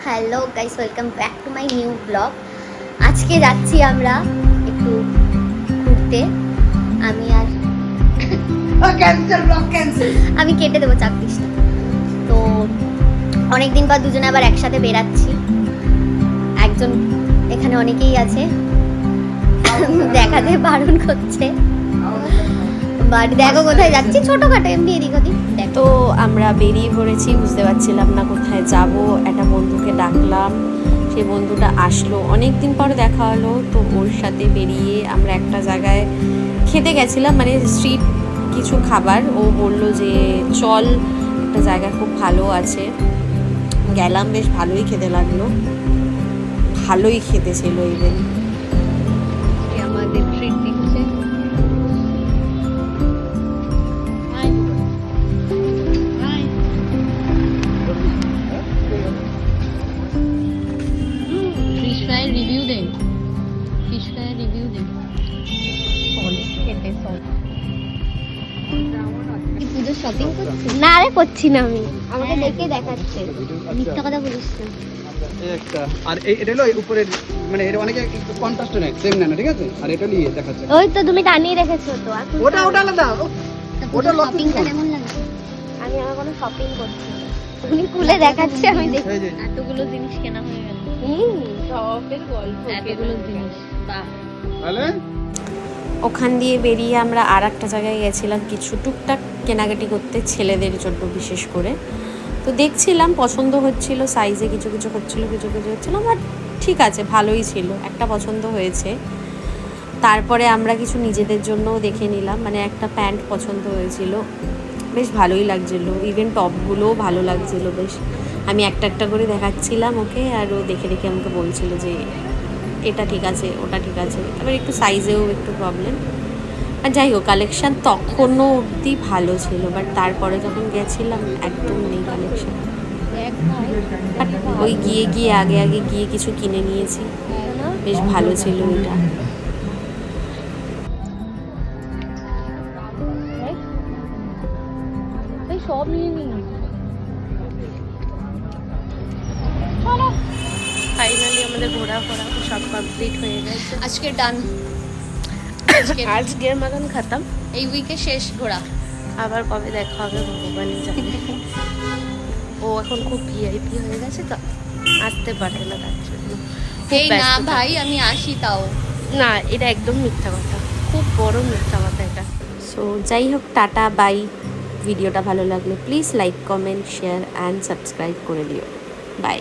Hello guys, welcome back to my new blog. আজকে যাচ্ছি আমরা একটু ঘুরতে। আমি কেটে দেবো 26টা। তো অনেকদিন পর দুজনে আবার একসাথে বেরাচ্ছি। একজন এখানে অনেকেই আছে, দেখাতে বারণ করছে, বাট দেখো কোথায় যাচ্ছি, ছোটখাটো এমনি এদিক ওদিক। তো আমরা বেরিয়ে পড়েছি, বুঝতে পারছিলাম না কোথায় যাব। একটা বন্ধুকে ডাকলাম, সেই বন্ধুটা আসলো, অনেক দিন পর দেখা হলো। তো ওর সাথে বেরিয়ে আমরা একটা জায়গায় খেতে গেছিলাম, মানে স্ট্রিট কিছু খাবার। ও বলল যে চল, একটা জায়গা খুব ভালো আছে। গেলাম, বেশ ভালোই খেতে লাগলো, ভালোই খেতে ছিল। ইভেন আমাদের ট্রিট দিচ্ছে। ফিশ ফ্রাইয়ের রিভিউ দেন, ফিশ ফ্রাইয়ের রিভিউ দেন। সলিড খেতে, সলিড। পুজো শপিং করছিস? না রে, করছি না আমি, আমাকে দেখে দেখাচ্ছে। মিথ্যা কথা বলিস না। এই একটা আর এটা হলো উপরের, মানে এটা অনেকে কন্ট্রাস্ট নেয়, সেম না, ঠিক আছে? আর এটা নিয়ে দেখাচ্ছে। ওই তো তুমি টানিয়ে রেখেছো তো। ওটা আলাদা, ওটা শপিংটা কেমন লাগছে? আমি আমার কোনো শপিং করছি না, উনি খুলে দেখাচ্ছে, আমি দেখি। এতগুলো জিনিস কেনা হয়ে গেল, শপের গল্প, এতগুলো জিনিস। বাহ। তাহলে ওখান দিয়ে বেরিয়ে আমরা আর একটা জায়গায় গেছিলাম কিছু টুকটাক কেনাকাটি করতে, ছেলেদের জন্য বিশেষ করে। তো দেখছিলাম, পছন্দ হচ্ছিল, সাইজে কিছু কিছু হচ্ছিলো, কিছু কিছু হচ্ছিলো, বাট ঠিক আছে, ভালোই ছিল, একটা পছন্দ হয়েছে। তারপরে আমরা কিছু নিজেদের জন্যও দেখে নিলাম, মানে একটা প্যান্ট পছন্দ হয়েছিল, বেশ ভালোই লাগছিলো। ইভেন টপগুলোও ভালো লাগছিলো বেশ। আমি একটা একটা করে দেখাচ্ছিলাম ওকে, আর ও দেখে দেখে আমাকে বলছিল যে এটা ঠিক আছে, ওটা ঠিক আছে। তারপর একটু সাইজেও একটু প্রবলেম। আর যাই হোক, কালেকশান তখনও অবধি ভালো ছিল, বাট তারপরে যখন গেছিলাম একদম নেই কালেকশান। বাট ওই গিয়ে আগে গিয়ে কিছু কিনে নিয়েছি, বেশ ভালো ছিল ওইটা। সব নিয়ে নিই। ফাইনালি আমাদের ঘোরাফোরা সব কমপ্লিট হয়ে গেছে। আজকে ডান, আজকের মতন খাতাম। এই উইকে শেষ ঘোরা। আবার কবে দেখা হবে ভগবানই জানে। ও এখন খুব ভিআইপি হয়ে গেছে, তো আসতে পারে না, তার জন্য খুব এই না ব্যস্ত থাকে। ভাই, আমি আসি তাও। না, এটা একদম মিথ্যা কথা, খুব বড় মিথ্যা কথা এটা। সো যাই হোক, টাটা, বাই। ভিডিওটা ভালো লাগলে please like, comment, share and subscribe করে দিও। বাই।